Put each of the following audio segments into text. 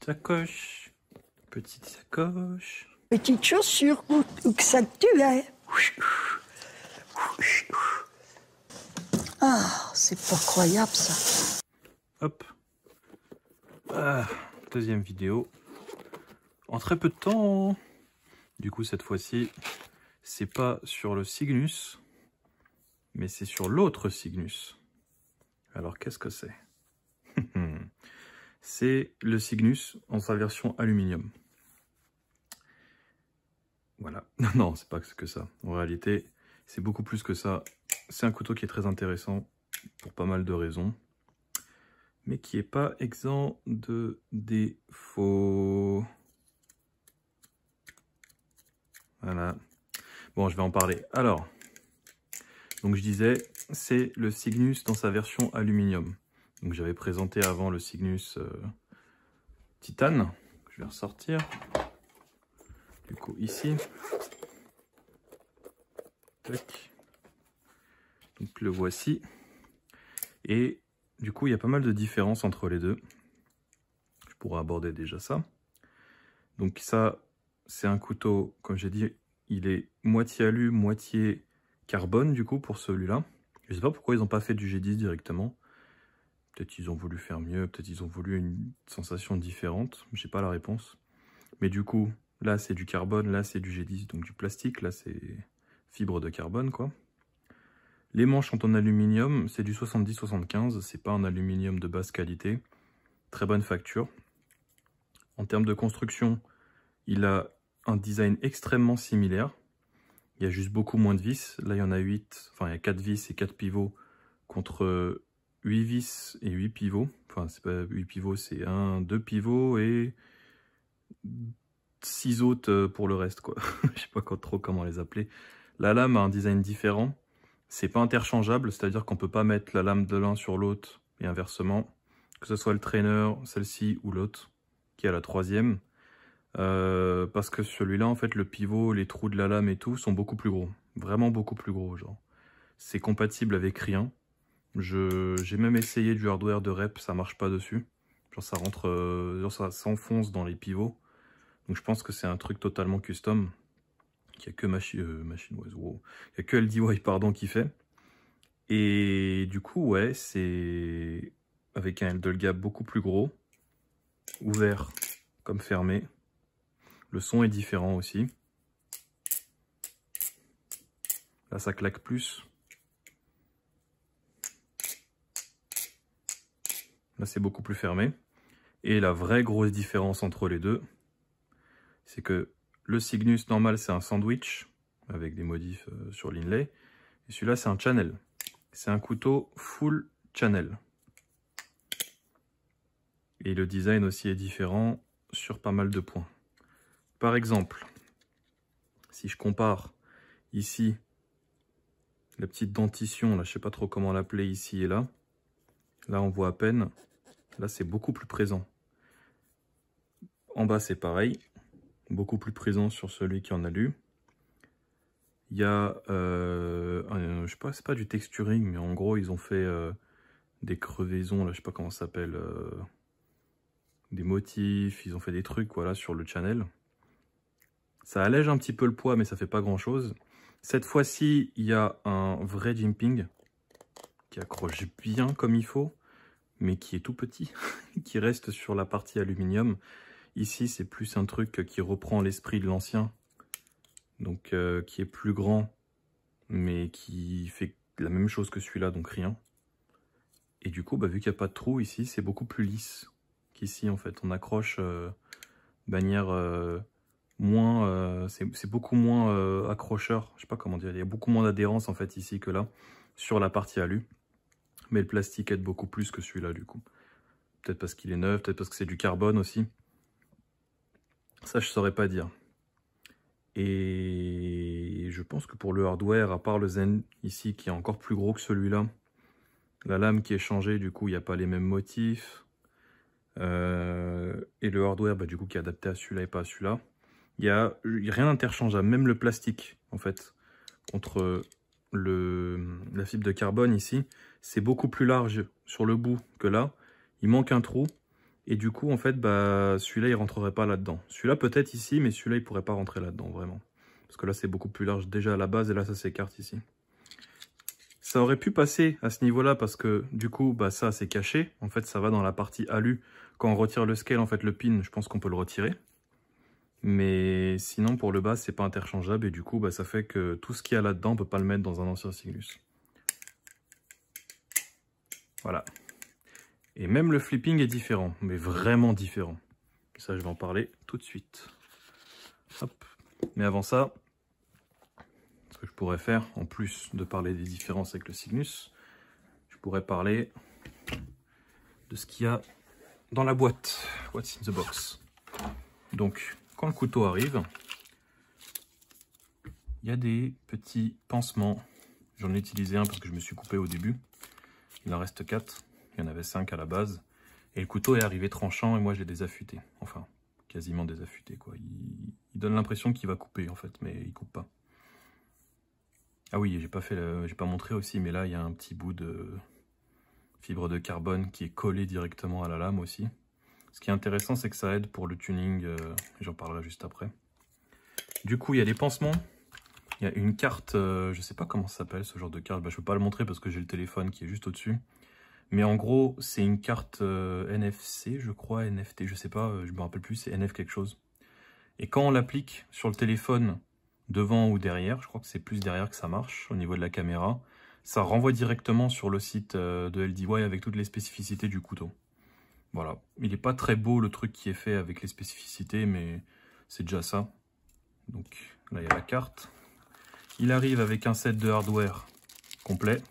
Petite sacoche. Petite sacoche. Petite chaussure, où que ça te tuait. Ah, c'est pas croyable ça. Hop. Ah, deuxième vidéo. En très peu de temps. Du coup, cette fois-ci, c'est pas sur le Cygnus, mais c'est sur l'autre Cygnus. Alors, qu'est-ce que c'est? C'est le Cygnus en sa version aluminium. Voilà. Non, c'est pas que ça. En réalité, c'est beaucoup plus que ça. C'est un couteau qui est très intéressant pour pas mal de raisons, mais qui est pas exempt de défauts. Voilà. Bon, je vais en parler. Alors, donc je disais, c'est le Cygnus dans sa version aluminium. Donc j'avais présenté avant le Cygnus titane. Je vais ressortir. Du coup, ici. Tac. Donc le voici. Et du coup, il y a pas mal de différences entre les deux. Je pourrais aborder déjà ça. Donc ça, c'est un couteau, comme j'ai dit, il est moitié alu, moitié carbone du coup pour celui-là. Je sais pas pourquoi ils n'ont pas fait du G10 directement. Peut-être ils ont voulu faire mieux, peut-être ils ont voulu une sensation différente. J'ai pas la réponse. Mais du coup, là c'est du carbone, là c'est du G10, donc du plastique. Là c'est fibre de carbone quoi. Les manches sont en aluminium, c'est du 70-75, c'est pas un aluminium de basse qualité. Très bonne facture. En termes de construction, il a un design extrêmement similaire. Il y a juste beaucoup moins de vis. Là, il y en a 8, enfin il y a 4 vis et 4 pivots contre 8 vis et 8 pivots. Enfin, c'est pas 8 pivots, c'est 1, 2 pivots et 6 autres pour le reste, quoi. Je sais pas trop comment les appeler. La lame a un design différent. C'est pas interchangeable, c'est-à-dire qu'on peut pas mettre la lame de l'un sur l'autre et inversement. Que ce soit le trainer, celle-ci ou l'autre, qui est la troisième. Parce que celui-là, en fait, le pivot, les trous de la lame et tout sont beaucoup plus gros. Vraiment beaucoup plus gros, genre. C'est compatible avec rien. J'ai même essayé du hardware de rep, ça marche pas dessus. Genre ça rentre, genre ça s'enfonce dans les pivots. Donc je pense que c'est un truc totalement custom. Qu'il n'y a que MachineWise, wow. Il y a que LDY, pardon, qui fait. Et du coup, ouais, c'est avec un handle gap beaucoup plus gros. Ouvert comme fermé. Le son est différent aussi. Là, ça claque plus. Là, c'est beaucoup plus fermé. Et la vraie grosse différence entre les deux, c'est que le Cygnus normal, c'est un sandwich, avec des modifs sur l'inlay. Et celui-là, c'est un channel. C'est un couteau full channel. Et le design aussi est différent sur pas mal de points. Par exemple, si je compare ici, la petite dentition, là, je sais pas trop comment l'appeler ici et là. Là, on voit à peine. Là, c'est beaucoup plus présent. En bas, c'est pareil. Beaucoup plus présent sur celui qui en a lu. Il y a, je sais pas, c'est pas du texturing, mais en gros, ils ont fait des crevaisons, là, je sais pas comment ça s'appelle, des motifs, ils ont fait des trucs, voilà, sur le channel. Ça allège un petit peu le poids, mais ça fait pas grand-chose. Cette fois-ci, il y a un vrai jimping qui accroche bien comme il faut, mais qui est tout petit, qui reste sur la partie aluminium. Ici, c'est plus un truc qui reprend l'esprit de l'ancien, donc qui est plus grand, mais qui fait la même chose que celui-là, donc rien. Et du coup, bah, vu qu'il n'y a pas de trou ici, c'est beaucoup plus lisse qu'ici, en fait. On accroche de manière moins... c'est beaucoup moins accrocheur, je sais pas comment dire. Il y a beaucoup moins d'adhérence, en fait, ici que là, sur la partie alu. Mais le plastique aide beaucoup plus que celui-là, du coup. Peut-être parce qu'il est neuf, peut-être parce que c'est du carbone aussi. Ça, je saurais pas dire. Et je pense que pour le hardware, à part le Zen ici, qui est encore plus gros que celui-là, la lame qui est changée, du coup, il n'y a pas les mêmes motifs. Et le hardware, bah, du coup, qui est adapté à celui-là et pas à celui-là. Il n'y a rien d'interchangeable, même le plastique, en fait, contre la fibre de carbone ici. C'est beaucoup plus large sur le bout que là. Il manque un trou. Et du coup, en fait, bah, celui-là, il rentrerait pas là-dedans. Celui-là, peut-être ici, mais celui-là, il pourrait pas rentrer là-dedans, vraiment. Parce que là, c'est beaucoup plus large déjà à la base, et là, ça s'écarte ici. Ça aurait pu passer à ce niveau-là, parce que du coup, bah, ça, c'est caché. En fait, ça va dans la partie alu. Quand on retire le scale, en fait, le pin, je pense qu'on peut le retirer. Mais sinon, pour le bas, c'est pas interchangeable, et du coup, bah, ça fait que tout ce qu'il y a là-dedans, on peut pas le mettre dans un ancien Cygnus. Voilà. Et même le flipping est différent, mais vraiment différent. Ça, je vais en parler tout de suite. Hop. Mais avant ça, ce que je pourrais faire, en plus de parler des différences avec le Cygnus, je pourrais parler de ce qu'il y a dans la boîte. What's in the box. Donc, quand le couteau arrive, il y a des petits pansements. J'en ai utilisé un parce que je me suis coupé au début. Il en reste 4. Il y en avait 5 à la base. Et le couteau est arrivé tranchant et moi je l'ai désaffûté. Enfin, quasiment désaffûté quoi. Il donne l'impression qu'il va couper en fait, mais il coupe pas. Ah oui, j'ai pas montré aussi, mais là il y a un petit bout de fibre de carbone qui est collé directement à la lame aussi. Ce qui est intéressant, c'est que ça aide pour le tuning, j'en parlerai juste après. Du coup, il y a des pansements. Il y a une carte, je sais pas comment ça s'appelle ce genre de carte. Bah, je peux pas le montrer parce que j'ai le téléphone qui est juste au-dessus. Mais en gros, c'est une carte NFC, je crois, NFT, je sais pas, je me rappelle plus, c'est NF quelque chose. Et quand on l'applique sur le téléphone, devant ou derrière, je crois que c'est plus derrière que ça marche, au niveau de la caméra, ça renvoie directement sur le site de LDY avec toutes les spécificités du couteau. Voilà, il n'est pas très beau le truc qui est fait avec les spécificités, mais c'est déjà ça. Donc là, il y a la carte. Il arrive avec un set de hardware complet.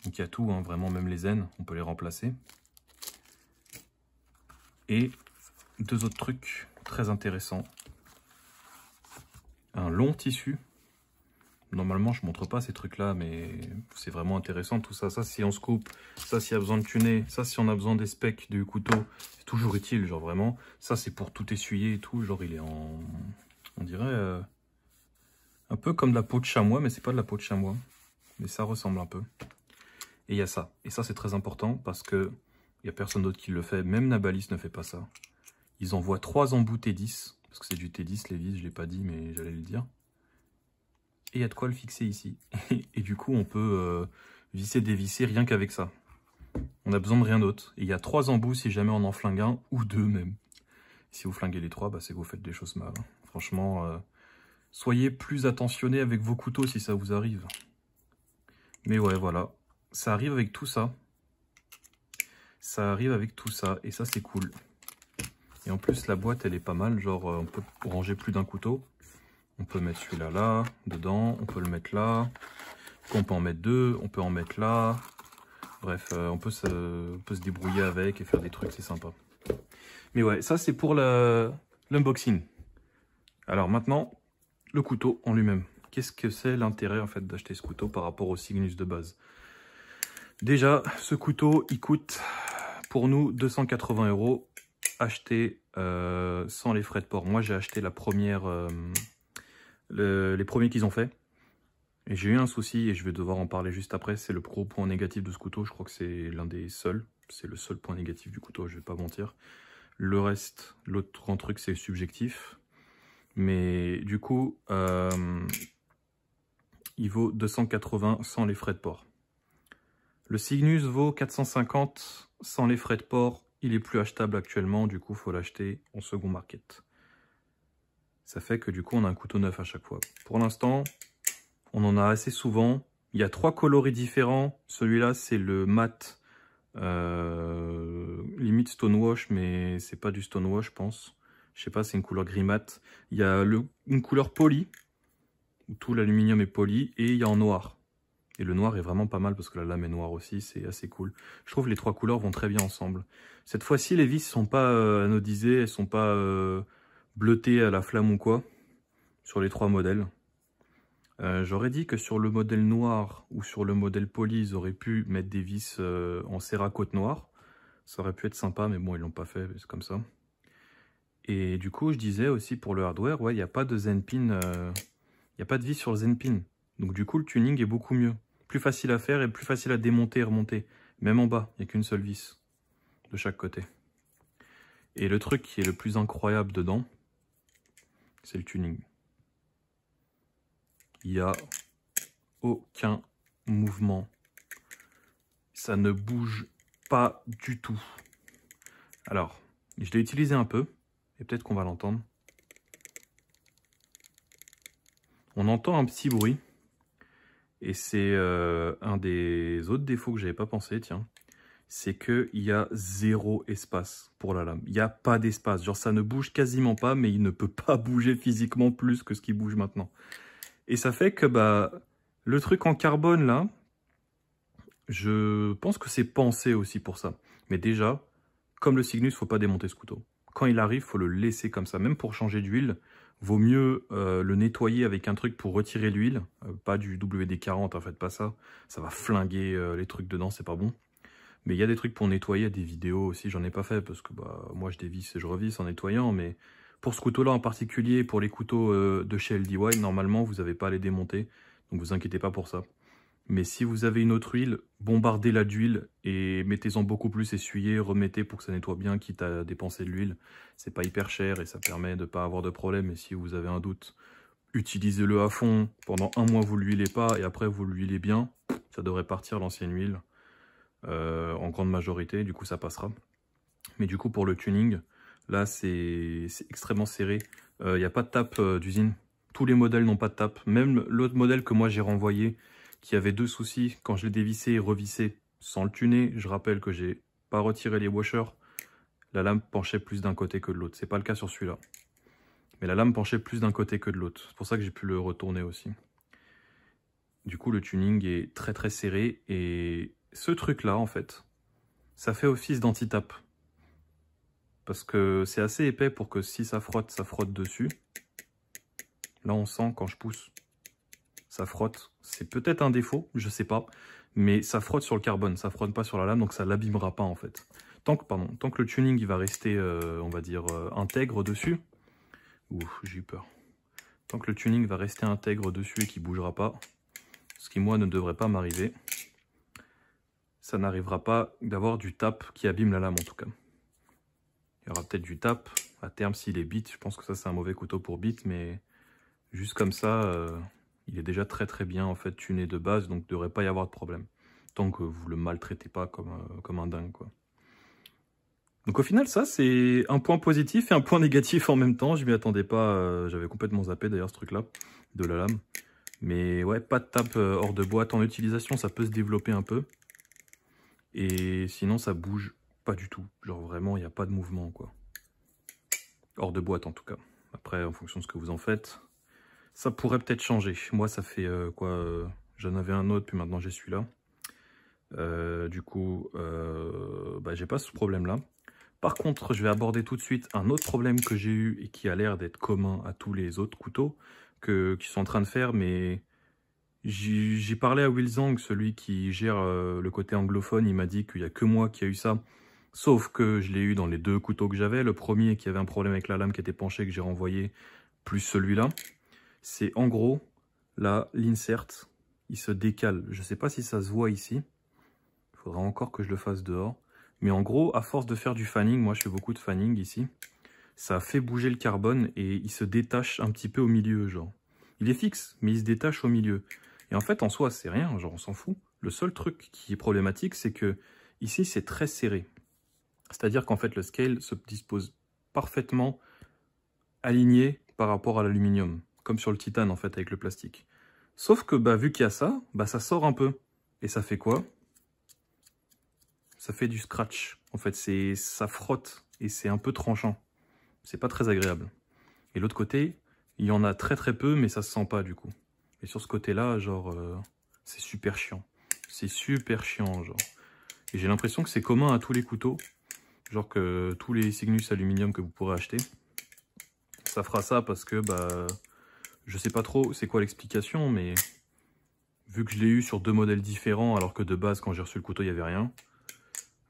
Donc il y a tout, hein, vraiment, même les N, on peut les remplacer. Et deux autres trucs très intéressants. Un long tissu. Normalement, je ne montre pas ces trucs-là, mais c'est vraiment intéressant tout ça. Ça, si on se coupe, ça, s'il y a besoin de tuner, ça, si on a besoin des specs du couteau, c'est toujours utile, genre vraiment. Ça, c'est pour tout essuyer et tout. Genre, il est en... on dirait un peu comme de la peau de chamois, mais c'est pas de la peau de chamois. Mais ça ressemble un peu. Et il y a ça. Et ça, c'est très important parce que il n'y a personne d'autre qui le fait. Même Nabalis ne fait pas ça. Ils envoient 3 embouts T10. Parce que c'est du T10, les vis, je ne l'ai pas dit, mais j'allais le dire. Et il y a de quoi le fixer ici. Et du coup, on peut visser, dévisser rien qu'avec ça. On a besoin de rien d'autre. Et il y a 3 embouts si jamais on en flingue un, ou 2 même. Si vous flinguez les 3, bah, c'est que vous faites des choses mal. Hein. Franchement, soyez plus attentionné avec vos couteaux si ça vous arrive. Mais ouais, voilà. Ça arrive avec tout ça. Ça arrive avec tout ça. Et ça, c'est cool. Et en plus, la boîte, elle est pas mal. Genre, on peut ranger plus d'un couteau. On peut mettre celui-là là, dedans. On peut le mettre là. On peut en mettre 2. On peut en mettre là. Bref, on peut se débrouiller avec et faire des trucs. C'est sympa. Mais ouais, ça, c'est pour l'unboxing. Alors maintenant, le couteau en lui-même. Qu'est-ce que c'est l'intérêt en fait d'acheter ce couteau par rapport au Cygnus de base? Déjà, ce couteau, il coûte pour nous 280 € acheté sans les frais de port. Moi, j'ai acheté la première, les premiers qu'ils ont fait. Et j'ai eu un souci et je vais devoir en parler juste après. C'est le gros point négatif de ce couteau. Je crois que c'est l'un des seuls. C'est le seul point négatif du couteau, je vais pas mentir. Le reste, l'autre grand truc, c'est subjectif. Mais du coup, il vaut 280 sans les frais de port. Le Cygnus vaut 450 sans les frais de port. Il est plus achetable actuellement, du coup, il faut l'acheter en second market. Ça fait que du coup, on a un couteau neuf à chaque fois. Pour l'instant, on en a assez souvent. Il y a 3 coloris différents. Celui-là, c'est le mat, limite stonewash, mais c'est pas du stonewash, je pense. Je sais pas, c'est une couleur gris mat. Il y a une couleur polie, où tout l'aluminium est poli, et il y a en noir. Et le noir est vraiment pas mal parce que la lame est noire aussi, c'est assez cool. Je trouve que les 3 couleurs vont très bien ensemble. Cette fois-ci, les vis sont pas anodisées, elles sont pas bleutées à la flamme ou quoi, sur les 3 modèles. J'aurais dit que sur le modèle noir ou sur le modèle poli, ils auraient pu mettre des vis en céracôte noir. Ça aurait pu être sympa, mais bon, ils l'ont pas fait, c'est comme ça. Et du coup, je disais aussi pour le hardware, ouais, il n'y a pas de zen pin, il n'y a pas de vis sur le zen pin. Donc du coup, le tuning est beaucoup mieux. Plus facile à faire et plus facile à démonter et remonter. Même en bas, il n'y a qu'une seule vis. de chaque côté. Et le truc qui est le plus incroyable dedans, c'est le tuning. Il n'y a aucun mouvement. Ça ne bouge pas du tout. Alors, je l'ai utilisé un peu, et peut-être qu'on va l'entendre. On entend un petit bruit, et c'est un des autres défauts que j'avais pas pensé, tiens. C'est qu'il y a 0 espace pour la lame. Il n'y a pas d'espace. Genre, ça ne bouge quasiment pas, mais il ne peut pas bouger physiquement plus que ce qui bouge maintenant. Et ça fait que bah, le truc en carbone, là, je pense que c'est pensé aussi pour ça. Mais déjà, comme le Cygnus, il ne faut pas démonter ce couteau. Quand il arrive, il faut le laisser comme ça. Même pour changer d'huile, vaut mieux le nettoyer avec un truc pour retirer l'huile. Pas du WD-40, en fait, pas ça. Ça va flinguer les trucs dedans, c'est pas bon. Mais il y a des trucs pour nettoyer, des vidéos aussi, j'en ai pas fait parce que bah, moi je dévisse et je revisse en nettoyant. Mais pour ce couteau-là en particulier, pour les couteaux de chez LDY, normalement vous n'avez pas à les démonter. Donc vous inquiétez pas pour ça. Mais si vous avez une autre huile, bombardez-la d'huile et mettez-en beaucoup plus, essuyez, remettez pour que ça nettoie bien, quitte à dépenser de l'huile. C'est pas hyper cher et ça permet de ne pas avoir de problème. Et si vous avez un doute, utilisez-le à fond. Pendant un mois vous ne l'huilez pas et après vous l'huilez bien. Ça devrait partir l'ancienne huile. En grande majorité, du coup ça passera. Mais du coup pour le tuning, là c'est extrêmement serré. Il n'y a pas de tape d'usine. Tous les modèles n'ont pas de tape. Même l'autre modèle que moi j'ai renvoyé, qui avait 2 soucis, quand je l'ai dévissé et revissé sans le tuner, je rappelle que j'ai pas retiré les washers, la lame penchait plus d'un côté que de l'autre. C'est pas le cas sur celui-là. Mais la lame penchait plus d'un côté que de l'autre. C'est pour ça que j'ai pu le retourner aussi. Du coup le tuning est très très serré et ce truc-là, en fait, ça fait office d'anti-tape. Parce que c'est assez épais pour que si ça frotte dessus. Là, on sent quand je pousse, ça frotte. C'est peut-être un défaut, je sais pas. Mais ça frotte sur le carbone, ça frotte pas sur la lame, donc ça l'abîmera pas, en fait. Tant que le tuning il va rester, on va dire, intègre dessus. Ouf, j'ai eu peur. Tant que le tuning va rester intègre dessus et qu'il bougera pas, ce qui, moi, ne devrait pas m'arriver, ça n'arrivera pas d'avoir du tap qui abîme la lame en tout cas. Il y aura peut-être du tap à terme s'il est bit. Je pense que ça c'est un mauvais couteau pour bit, mais juste comme ça, il est déjà très très bien en fait tuné de base, donc il ne devrait pas y avoir de problème. Tant que vous le maltraitez pas comme un dingue quoi. Donc au final ça c'est un point positif et un point négatif en même temps. Je m'y attendais pas, j'avais complètement zappé d'ailleurs ce truc là de la lame. Mais ouais, pas de tap hors de boîte. En utilisation ça peut se développer un peu. Et sinon ça bouge pas du tout. Genre vraiment il n'y a pas de mouvement quoi. Hors de boîte en tout cas. Après en fonction de ce que vous en faites, ça pourrait peut-être changer. Moi ça fait j'en avais un autre puis maintenant j'ai celui-là. Du coup bah, j'ai pas ce problème là. Par contre je vais aborder tout de suite un autre problème que j'ai eu et qui a l'air d'être commun à tous les autres couteaux qui sont en train de faire, mais j'ai parlé à Wilzang, celui qui gère le côté anglophone, il m'a dit qu'il n'y a que moi qui a eu ça, sauf que je l'ai eu dans les 2 couteaux que j'avais. Le premier qui avait un problème avec la lame qui était penchée que j'ai renvoyé, plus celui-là. C'est en gros, là, l'insert, il se décale. Je ne sais pas si ça se voit ici, il faudra encore que je le fasse dehors. Mais en gros, à force de faire du fanning, moi je fais beaucoup de fanning ici, ça fait bouger le carbone et il se détache un petit peu au milieu, genre. Il est fixe, mais il se détache au milieu. Et en fait, en soi, c'est rien, genre on s'en fout. Le seul truc qui est problématique, c'est que ici, c'est très serré. C'est-à-dire qu'en fait, le scale se dispose parfaitement aligné par rapport à l'aluminium, comme sur le titane, en fait, avec le plastique. Sauf que, bah, vu qu'il y a ça, bah, ça sort un peu. Et ça fait quoi? Ça fait du scratch. En fait, ça frotte et c'est un peu tranchant. C'est pas très agréable. Et l'autre côté, il y en a très très peu, mais ça se sent pas du coup. Et sur ce côté-là, genre, c'est super chiant. C'est super chiant, genre. Et j'ai l'impression que c'est commun à tous les couteaux. Genre que tous les Cygnus aluminium que vous pourrez acheter, ça fera ça parce que, bah, je sais pas trop c'est quoi l'explication, mais vu que je l'ai eu sur 2 modèles différents, alors que de base, quand j'ai reçu le couteau, il n'y avait rien,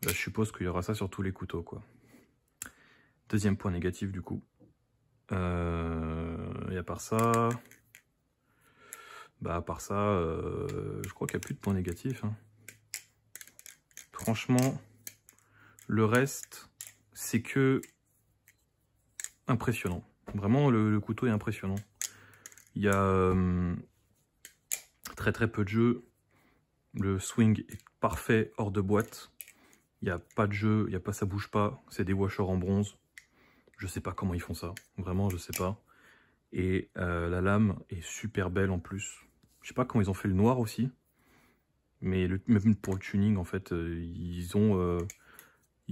bah, je suppose qu'il y aura ça sur tous les couteaux, quoi. Deuxième point négatif, du coup. Et à part ça... Bah à part ça, je crois qu'il n'y a plus de points négatifs. Hein. Franchement, Le reste, c'est que impressionnant. Vraiment, le couteau est impressionnant. Il y a très peu de jeu. Le swing est parfait hors de boîte. Il n'y a pas de jeu, il y a pas, ça bouge pas. C'est des washers en bronze. Je sais pas comment ils font ça. Vraiment, je sais pas. Et la lame est super belle en plus. Je sais pas comment ils ont fait le noir aussi. Mais même pour le tuning, en fait,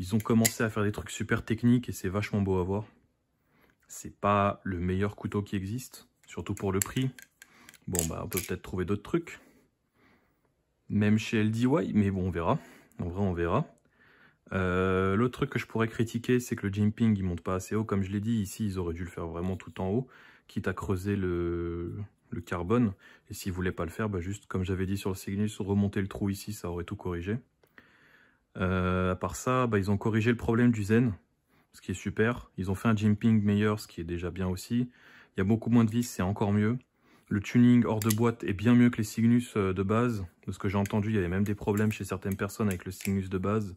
ils ont commencé à faire des trucs super techniques et c'est vachement beau à voir. C'est pas le meilleur couteau qui existe, surtout pour le prix. Bon, bah, on peut peut-être trouver d'autres trucs. Même chez LDY, mais bon, on verra. En vrai, on verra. L'autre truc que je pourrais critiquer, c'est que le jimping, il monte pas assez haut. Comme je l'ai dit, ici, ils auraient dû le faire vraiment tout en haut, quitte à creuser le carbone. Et s'ils voulaient pas le faire, bah, juste, comme j'avais dit sur le Cygnus, remonter le trou ici, ça aurait tout corrigé. À part ça, bah, ils ont corrigé le problème du zen, ce qui est super. Ils ont fait un jimping meilleur, ce qui est déjà bien aussi. Il y a beaucoup moins de vis, c'est encore mieux. Le tuning hors de boîte est bien mieux que les Cygnus de base. De ce que j'ai entendu, il y avait même des problèmes chez certaines personnes avec le Cygnus de base.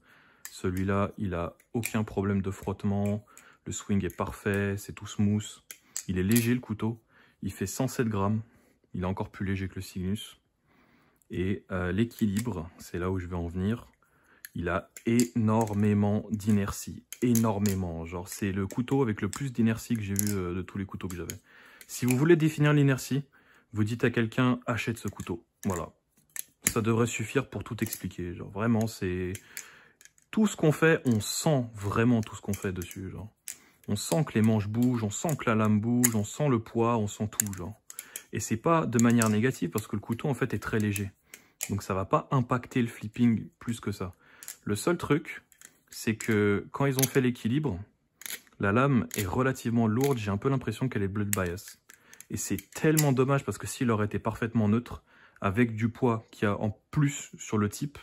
Celui-là, il a aucun problème de frottement. Le swing est parfait, c'est tout smooth. Il est léger le couteau. Il fait 107 grammes. Il est encore plus léger que le Cygnus. Et l'équilibre, c'est là où je vais en venir. Il a énormément d'inertie. Énormément. Genre, c'est le couteau avec le plus d'inertie que j'ai vu de tous les couteaux que j'avais. Si vous voulez définir l'inertie, vous dites à quelqu'un, achète ce couteau. Voilà. Ça devrait suffire pour tout expliquer. Genre, vraiment, c'est... Tout ce qu'on fait, on sent vraiment tout ce qu'on fait dessus. Genre. On sent que les manches bougent, on sent que la lame bouge, on sent le poids, on sent tout. Genre. Et c'est pas de manière négative parce que le couteau, en fait, est très léger. Donc, ça va pas impacter le flipping plus que ça. Le seul truc, c'est que quand ils ont fait l'équilibre, la lame est relativement lourde. J'ai un peu l'impression qu'elle est blood bias. Et c'est tellement dommage parce que s'il aurait été parfaitement neutre, avec du poids qu'il y a en plus sur le type,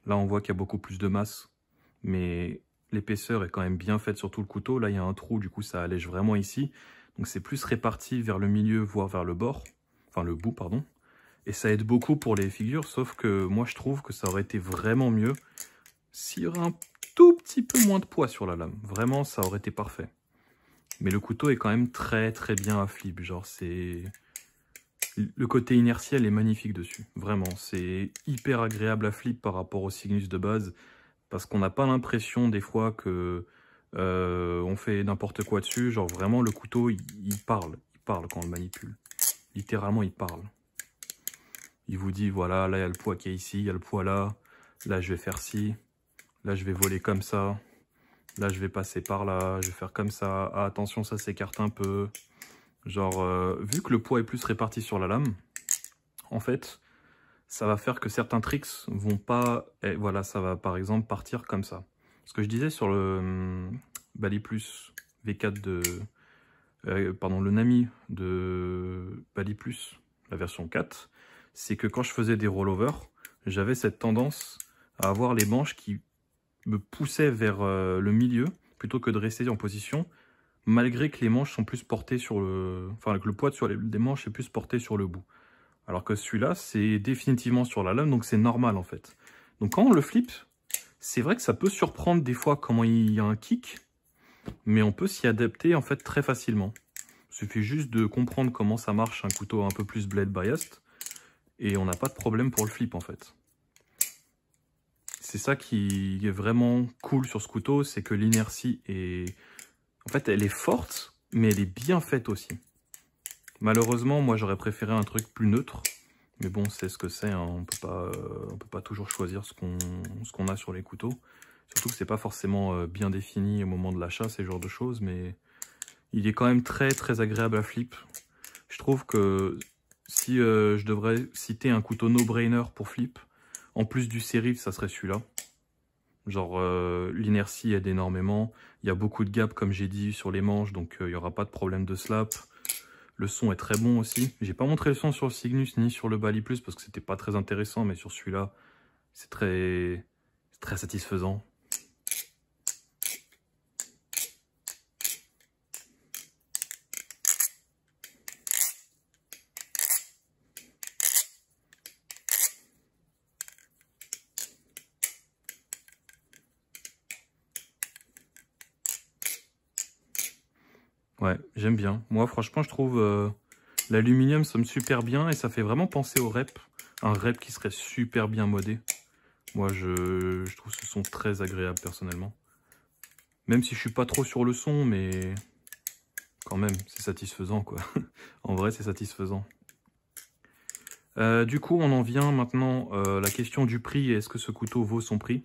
là on voit qu'il y a beaucoup plus de masse, mais l'épaisseur est quand même bien faite sur tout le couteau. Là il y a un trou, du coup ça allège vraiment ici. Donc c'est plus réparti vers le milieu, voire vers le bord, enfin le bout, pardon. Et ça aide beaucoup pour les figures, sauf que moi je trouve que ça aurait été vraiment mieux s'il y aurait un tout petit peu moins de poids sur la lame. Vraiment, ça aurait été parfait. Mais le couteau est quand même très bien à flip. Genre, c'est... Le côté inertiel est magnifique dessus. Vraiment, c'est hyper agréable à flip par rapport au Cygnus de base. Parce qu'on n'a pas l'impression des fois que on fait n'importe quoi dessus. Genre, vraiment, le couteau, il parle. Il parle quand on le manipule. Littéralement, il parle. Il vous dit, voilà, là, il y a le poids qui est ici, il y a le poids là. Là, je vais faire ci. Là, je vais voler comme ça. Là, je vais passer par là, je vais faire comme ça. Ah, attention, ça s'écarte un peu. Genre, vu que le poids est plus réparti sur la lame, en fait, ça va faire que certains tricks vont pas... Et voilà, ça va par exemple partir comme ça. Ce que je disais sur le Bali Plus V4 de... pardon, le Nami de Bali Plus, la version 4, c'est que quand je faisais des rollovers, j'avais cette tendance à avoir les manches qui me poussait vers le milieu plutôt que de rester en position, malgré que les manches sont plus portées sur le... Enfin, que le poids sur des manches est plus porté sur le bout. Alors que celui-là, c'est définitivement sur la lame, donc c'est normal en fait. Donc quand on le flippe, c'est vrai que ça peut surprendre des fois comment il y a un kick, mais on peut s'y adapter en fait très facilement. Il suffit juste de comprendre comment ça marche un couteau un peu plus blade biased, et on n'a pas de problème pour le flip en fait. C'est ça qui est vraiment cool sur ce couteau, c'est que l'inertie est... En fait, elle est forte, mais elle est bien faite aussi. Malheureusement, moi, j'aurais préféré un truc plus neutre. Mais bon, c'est ce que c'est, hein. On peut pas toujours choisir ce qu'on a sur les couteaux. Surtout que c'est pas forcément bien défini au moment de l'achat, ces genres de choses. Mais il est quand même très agréable à flip. Je trouve que si je devrais citer un couteau no-brainer pour flip, en plus du Serif, ça serait celui-là. Genre, l'inertie aide énormément. Il y a beaucoup de gap, comme j'ai dit, sur les manches, donc il n'y aura pas de problème de slap. Le son est très bon aussi. J'ai pas montré le son sur le Cygnus ni sur le Bali Plus parce que c'était pas très intéressant, mais sur celui-là, c'est très satisfaisant. Ouais, j'aime bien. Moi, franchement, je trouve l'aluminium somme super bien et ça fait vraiment penser au rep. Un rep qui serait super bien modé. Moi, je trouve ce son très agréable, personnellement. Même si je suis pas trop sur le son, mais quand même, c'est satisfaisant, quoi. En vrai, c'est satisfaisant. Du coup, on en vient maintenant à la question du prix. Est-ce que ce couteau vaut son prix?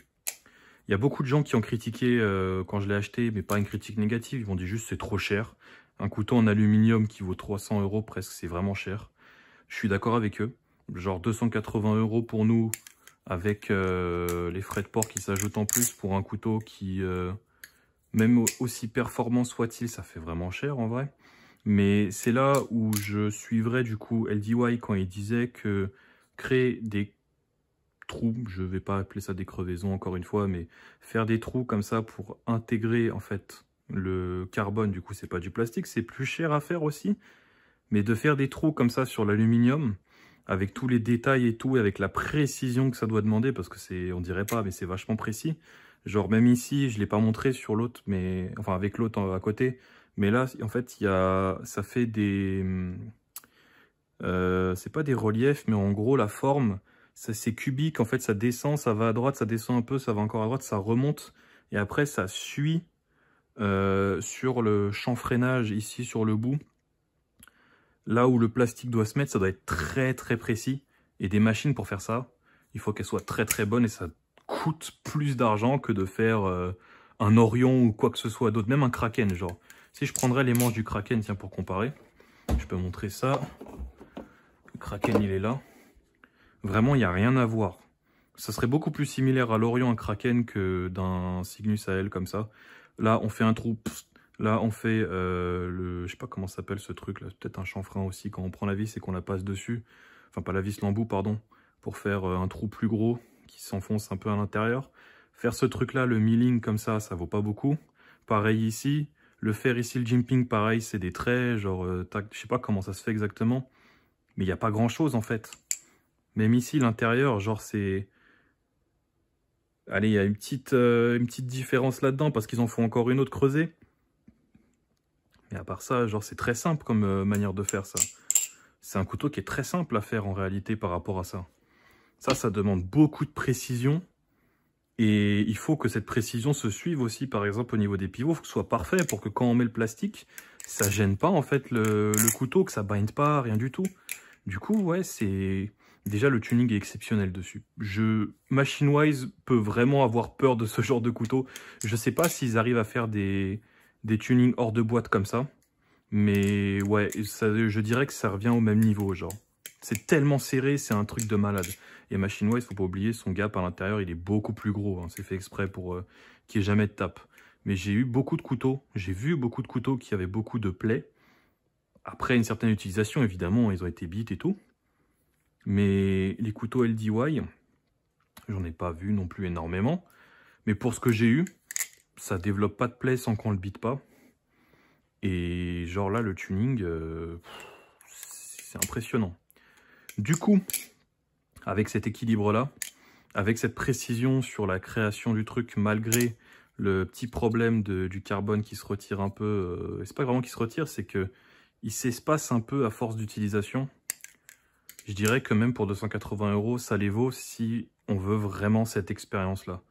Il y a beaucoup de gens qui ont critiqué quand je l'ai acheté, mais pas une critique négative. Ils m'ont dit juste c'est trop cher. Un couteau en aluminium qui vaut 300 € presque, c'est vraiment cher. Je suis d'accord avec eux. Genre 280 € pour nous, avec les frais de port qui s'ajoutent en plus pour un couteau qui, même aussi performant soit-il, ça fait vraiment cher en vrai. Mais c'est là où je suivrais du coup LDY quand il disait que créer des trous, je vais pas appeler ça des crevaisons encore une fois, mais faire des trous comme ça pour intégrer en fait le carbone, du coup c'est pas du plastique, c'est plus cher à faire aussi, mais de faire des trous comme ça sur l'aluminium, avec tous les détails et tout, et avec la précision que ça doit demander, parce que c'est, on dirait pas, mais c'est vachement précis. Genre même ici, je l'ai pas montré sur l'autre, mais enfin avec l'autre à côté, mais là en fait il y a, ça fait des, c'est pas des reliefs, mais en gros la forme, c'est cubique, en fait ça descend, ça va à droite, ça descend un peu, ça va encore à droite, ça remonte, et après ça suit sur le chanfreinage ici sur le bout. Là où le plastique doit se mettre, ça doit être très très précis. Et des machines pour faire ça, il faut qu'elles soient très très bonnes et ça coûte plus d'argent que de faire un Orion ou quoi que ce soit d'autre, même un Kraken genre. Si je prendrais les manches du Kraken, tiens, pour comparer, je peux montrer ça. Le Kraken, il est là. Vraiment, il n'y a rien à voir. Ça serait beaucoup plus similaire à l'Orion, un Kraken, que d'un Cygnus AL comme ça. Là, on fait un trou. Psst. Là, on fait le... Je sais pas comment ça s'appelle ce truc là. Peut-être un chanfrein aussi. Quand on prend la vis et qu'on la passe dessus. Enfin, pas la vis, l'embout, pardon. Pour faire un trou plus gros qui s'enfonce un peu à l'intérieur. Faire ce truc-là, le milling comme ça vaut pas beaucoup. Pareil ici. Le faire ici, le jimping, pareil, c'est des traits. Genre, tac, je sais pas comment ça se fait exactement. Mais il n'y a pas grand-chose en fait. Même ici, l'intérieur, genre c'est... Allez, il y a une petite différence là-dedans parce qu'ils en font encore une autre creusée. Mais à part ça, genre c'est très simple comme manière de faire ça. C'est un couteau qui est très simple à faire en réalité par rapport à ça. Ça demande beaucoup de précision. Et il faut que cette précision se suive aussi, par exemple, au niveau des pivots. Il faut que ce soit parfait pour que quand on met le plastique, ça gêne pas en fait le couteau, que ça binde pas, rien du tout. Du coup, ouais, c'est... Déjà, le tuning est exceptionnel dessus. Machine-wise, peut vraiment avoir peur de ce genre de couteau. Je sais pas s'ils arrivent à faire des tunings hors de boîte comme ça. Mais ouais, je dirais que ça revient au même niveau, genre. C'est tellement serré, c'est un truc de malade. Et Machine-wise, faut pas oublier, son gap à l'intérieur, il est beaucoup plus gros. Hein. C'est fait exprès pour qu'il n'y ait jamais de tape. Mais j'ai eu beaucoup de couteaux. J'ai vu beaucoup de couteaux qui avaient beaucoup de plaies. Après une certaine utilisation, évidemment, ils ont été bits et tout. Mais les couteaux LDY, j'en ai pas vu non plus énormément. Mais pour ce que j'ai eu, ça développe pas de plaies sans qu'on le bite pas. Et genre là, le tuning, c'est impressionnant. Du coup, avec cet équilibre-là, avec cette précision sur la création du truc, malgré le petit problème du carbone qui se retire un peu, c'est pas vraiment qu'il se retire, c'est que il s'espace un peu à force d'utilisation. Je dirais que même pour 280 €, ça les vaut si on veut vraiment cette expérience-là.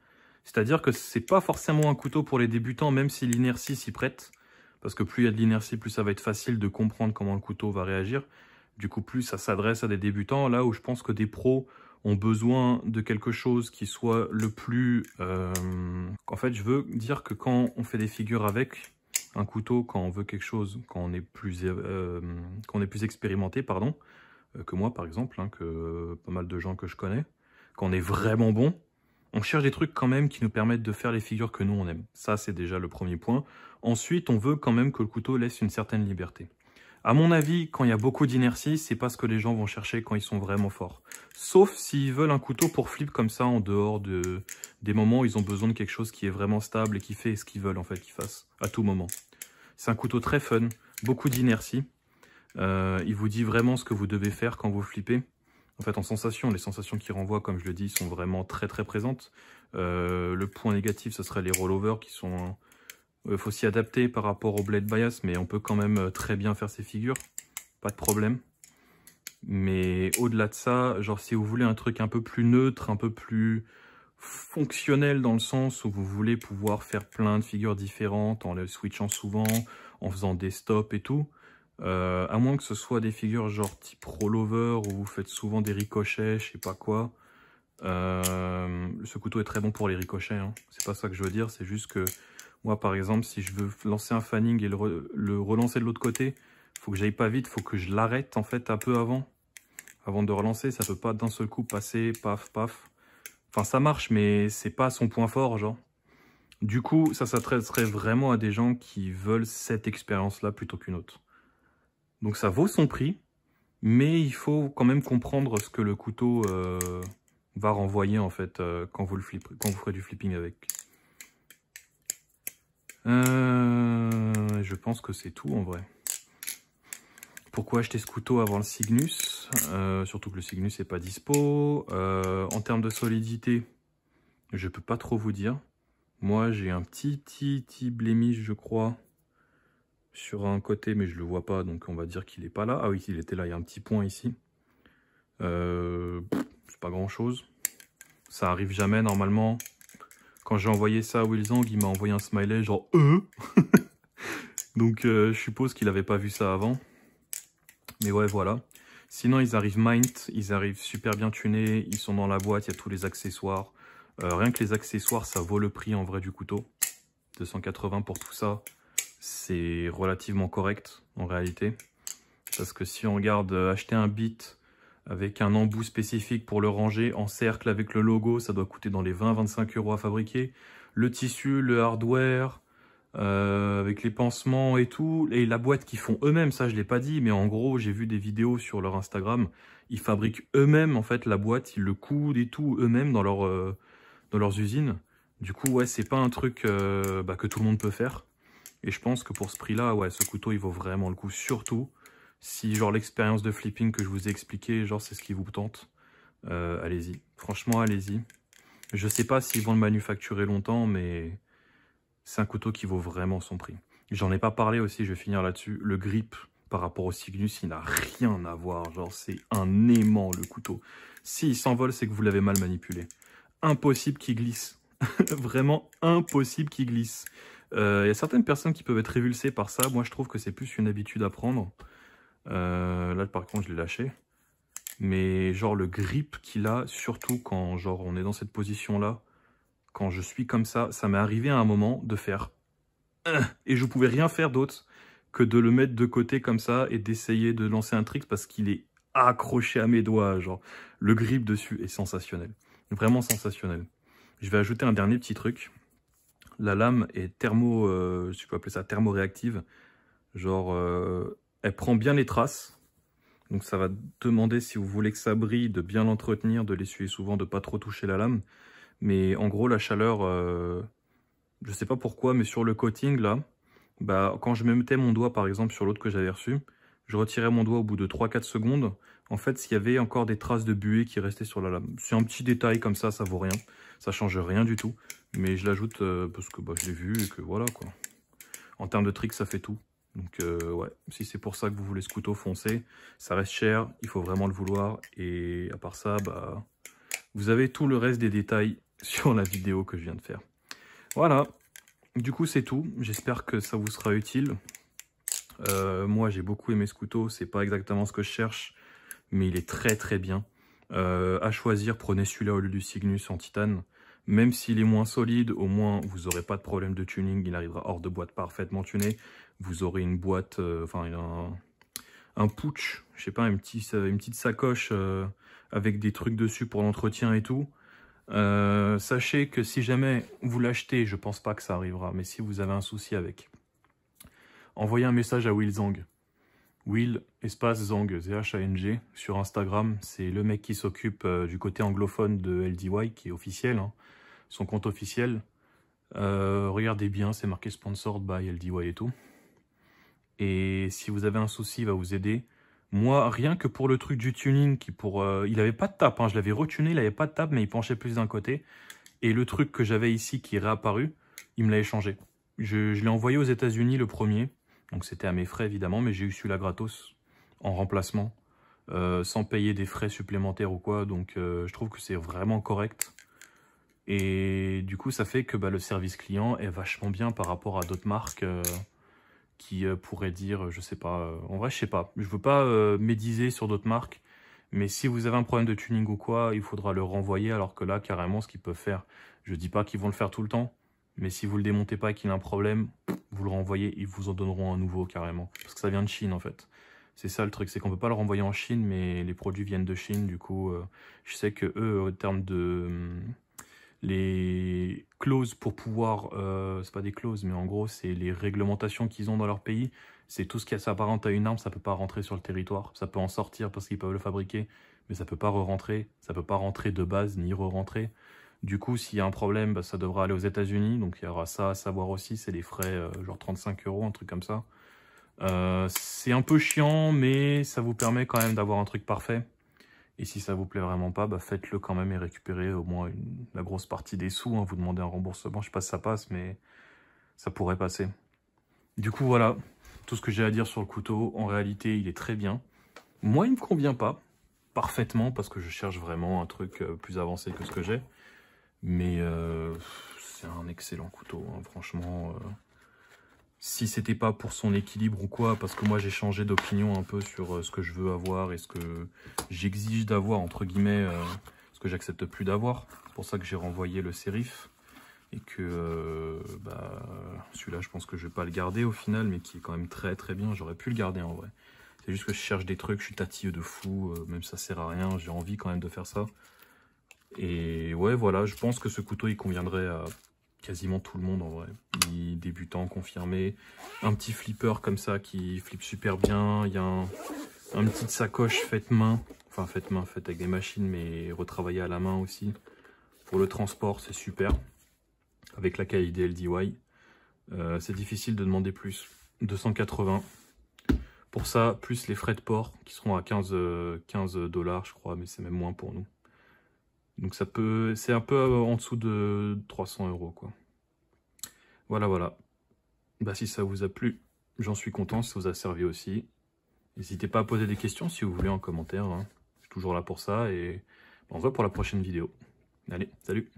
C'est-à-dire que c'est pas forcément un couteau pour les débutants, même si l'inertie s'y prête. Parce que plus il y a de l'inertie, plus ça va être facile de comprendre comment le couteau va réagir. Du coup, plus ça s'adresse à des débutants. Là où je pense que des pros ont besoin de quelque chose qui soit le plus... En fait, je veux dire que quand on fait des figures avec un couteau, quand on veut quelque chose, quand on est plus expérimenté, pardon, que moi par exemple, hein, que pas mal de gens que je connais, quand on est vraiment bon, on cherche des trucs quand même qui nous permettent de faire les figures que nous on aime. Ça c'est déjà le premier point. Ensuite, on veut quand même que le couteau laisse une certaine liberté. À mon avis, quand il y a beaucoup d'inertie, c'est pas ce que les gens vont chercher quand ils sont vraiment forts. Sauf s'ils veulent un couteau pour flip comme ça en dehors des moments où ils ont besoin de quelque chose qui est vraiment stable et qui fait ce qu'ils veulent en fait qu'il fasse à tout moment. C'est un couteau très fun, beaucoup d'inertie. Il vous dit vraiment ce que vous devez faire quand vous flippez. En fait, en sensation, les sensations qu'il renvoie, comme je le dis, sont vraiment très très présentes. Le point négatif, ce serait les rollovers qui sont Faut s'y adapter par rapport au blade bias, mais on peut quand même très bien faire ces figures. Pas de problème. Mais au-delà de ça, genre si vous voulez un truc un peu plus neutre, un peu plus fonctionnel dans le sens où vous voulez pouvoir faire plein de figures différentes en les switchant souvent, en faisant des stops et tout, à moins que ce soit des figures genre type rollover où vous faites souvent des ricochets, je sais pas quoi. Ce couteau est très bon pour les ricochets, hein. C'est pas ça que je veux dire, c'est juste que moi par exemple si je veux lancer un fanning et le relancer de l'autre côté, faut que j'aille pas vite, faut que je l'arrête en fait un peu avant de relancer. Ça peut pas d'un seul coup passer paf paf. Enfin ça marche mais c'est pas son point fort genre. Du coup ça s'adresserait vraiment à des gens qui veulent cette expérience là plutôt qu'une autre. Donc ça vaut son prix, mais il faut quand même comprendre ce que le couteau va renvoyer en fait quand vous ferez du flipping avec. Je pense que c'est tout en vrai. Pourquoi acheter ce couteau avant le Cygnus? Surtout que le Cygnus n'est pas dispo. En termes de solidité, je peux pas trop vous dire. Moi j'ai un petit blemish je crois sur un côté, mais je le vois pas, donc on va dire qu'il est pas là. Ah oui, il était là, il y a un petit point ici. C'est pas grand chose. Ça arrive jamais normalement. Quand j'ai envoyé ça à Wilzang, il m'a envoyé un smiley genre donc je suppose qu'il avait pas vu ça avant. Mais ouais, voilà. Sinon, ils arrivent mint, ils arrivent super bien tunés, ils sont dans la boîte, il y a tous les accessoires. Rien que les accessoires, ça vaut le prix en vrai du couteau. 280 pour tout ça, c'est relativement correct en réalité. Parce que si on regarde acheter un bit avec un embout spécifique pour le ranger en cercle avec le logo, ça doit coûter dans les 20-25 € à fabriquer. Le tissu, le hardware, avec les pansements et tout, et la boîte qu'ils font eux-mêmes, ça je l'ai pas dit, mais en gros j'ai vu des vidéos sur leur Instagram, ils fabriquent eux-mêmes en fait la boîte, ils le coudent et tout eux-mêmes dans leurs usines. Du coup ouais, c'est pas un truc que tout le monde peut faire, et je pense que pour ce prix là, ouais, ce couteau il vaut vraiment le coup, surtout si genre l'expérience de flipping que je vous ai expliqué, genre c'est ce qui vous tente, allez-y, franchement allez-y. Je sais pas s'ils vont le manufacturer longtemps, mais c'est un couteau qui vaut vraiment son prix. J'en ai pas parlé aussi, je vais finir là-dessus. Le grip par rapport au Cygnus, il n'a rien à voir. Genre, c'est un aimant le couteau. S'il s'envole, c'est que vous l'avez mal manipulé. Impossible qu'il glisse. Vraiment impossible qu'il glisse. Il y a certaines personnes qui peuvent être révulsées par ça. Moi, je trouve que c'est plus une habitude à prendre. Là, par contre, je l'ai lâché. Mais genre, le grip qu'il a, surtout quand genre on est dans cette position-là, quand je suis comme ça m'est arrivé à un moment de faire et je pouvais rien faire d'autre que de le mettre de côté comme ça et d'essayer de lancer un trick parce qu'il est accroché à mes doigts. Genre, le grip dessus est sensationnel. Vraiment sensationnel. Je vais ajouter un dernier petit truc. La lame est je peux appeler ça thermoréactive. Genre, elle prend bien les traces. Donc ça va demander, si vous voulez que ça brille, de bien l'entretenir, de l'essuyer souvent, de pas trop toucher la lame. Mais en gros, la chaleur, je sais pas pourquoi, mais sur le coating, là, quand je mettais mon doigt, par exemple, sur l'autre que j'avais reçu, je retirais mon doigt au bout de 3-4 secondes. En fait, s'il y avait encore des traces de buée qui restaient sur la lame. C'est un petit détail comme ça vaut rien. Ça change rien du tout. Mais je l'ajoute parce que je l'ai vu et que voilà, quoi. En termes de trick, ça fait tout. Donc, ouais, si c'est pour ça que vous voulez ce couteau, foncez. Ça reste cher, il faut vraiment le vouloir. Et à part ça, vous avez tout le reste des détails sur la vidéo que je viens de faire. Voilà, du coup c'est tout. J'espère que ça vous sera utile. Moi j'ai beaucoup aimé ce couteau, c'est pas exactement ce que je cherche, mais il est très très bien. À choisir, prenez celui-là au lieu du Cygnus en titane. Même s'il est moins solide, au moins vous n'aurez pas de problème de tuning, il arrivera hors de boîte parfaitement tuné. Vous aurez une boîte, un pouch, je sais pas, une petite sacoche avec des trucs dessus pour l'entretien et tout. Sachez que si jamais vous l'achetez, je pense pas que ça arrivera, mais si vous avez un souci avec, envoyez un message à Wilzang. Will espace Zang, Z-H-A-N-G, sur Instagram. C'est le mec qui s'occupe du côté anglophone de LDY, qui est officiel, hein, son compte officiel. Regardez bien, c'est marqué sponsored by LDY et tout. Et si vous avez un souci, il va vous aider. Moi, rien que pour le truc du tuning, il avait pas de tape, hein, je l'avais retuné, il avait pas de tape, mais il penchait plus d'un côté. Et le truc que j'avais ici qui est réapparu, il me l'avait changé. Je l'ai envoyé aux États-Unis le premier, donc c'était à mes frais évidemment, mais j'ai eu celui-là gratos en remplacement, sans payer des frais supplémentaires ou quoi, donc je trouve que c'est vraiment correct. Et du coup, ça fait que le service client est vachement bien par rapport à d'autres marques qui pourraient dire, je sais pas, en vrai, je sais pas. Je veux pas médiser sur d'autres marques, mais si vous avez un problème de tuning ou quoi, il faudra le renvoyer, alors que là, carrément, ce qu'ils peuvent faire, je dis pas qu'ils vont le faire tout le temps, mais si vous le démontez pas et qu'il a un problème, vous le renvoyez, ils vous en donneront un nouveau carrément. Parce que ça vient de Chine en fait. C'est ça le truc, c'est qu'on peut pas le renvoyer en Chine, mais les produits viennent de Chine, du coup, je sais que eux, au terme de les clauses pour pouvoir, c'est pas des clauses, mais en gros, c'est les réglementations qu'ils ont dans leur pays. C'est tout ce qui s'apparente à une arme, ça peut pas rentrer sur le territoire. Ça peut en sortir parce qu'ils peuvent le fabriquer, mais ça peut pas re-rentrer. Ça peut pas rentrer de base ni re-rentrer. Du coup, s'il y a un problème, ça devra aller aux États-Unis. Donc il y aura ça à savoir aussi. C'est des frais genre 35 €, un truc comme ça. C'est un peu chiant, mais ça vous permet quand même d'avoir un truc parfait. Et si ça vous plaît vraiment pas, faites-le quand même et récupérez au moins la grosse partie des sous. Vous demandez un remboursement, je sais pas si ça passe, mais ça pourrait passer. Du coup, voilà, tout ce que j'ai à dire sur le couteau. En réalité, il est très bien. Moi, il me convient pas parfaitement parce que je cherche vraiment un truc plus avancé que ce que j'ai. Mais c'est un excellent couteau, franchement. Si c'était pas pour son équilibre ou quoi, parce que moi j'ai changé d'opinion un peu sur ce que je veux avoir et ce que j'exige d'avoir, entre guillemets, ce que j'accepte plus d'avoir. C'est pour ça que j'ai renvoyé le Sérif. Et que celui-là, je pense que je vais pas le garder au final, mais qui est quand même très très bien. J'aurais pu le garder en vrai. C'est juste que je cherche des trucs, je suis tatilleux de fou, même ça sert à rien, j'ai envie quand même de faire ça. Et ouais, voilà, je pense que ce couteau, il conviendrait à quasiment tout le monde en vrai. Débutant, confirmé. Un petit flipper comme ça qui flippe super bien. Il y a un petite sacoche faite main. Enfin, faite avec des machines, mais retravaillée à la main aussi. Pour le transport, c'est super. Avec la qualité LDY. C'est difficile de demander plus. 280. Pour ça, plus les frais de port qui seront à 15 $, je crois, mais c'est même moins pour nous. Donc ça peut, c'est un peu en dessous de 300 € quoi. Voilà, voilà. Si ça vous a plu, j'en suis content, si ça vous a servi aussi. N'hésitez pas à poser des questions si vous voulez en commentaire. Je suis toujours là pour ça et on se voit pour la prochaine vidéo. Allez, salut!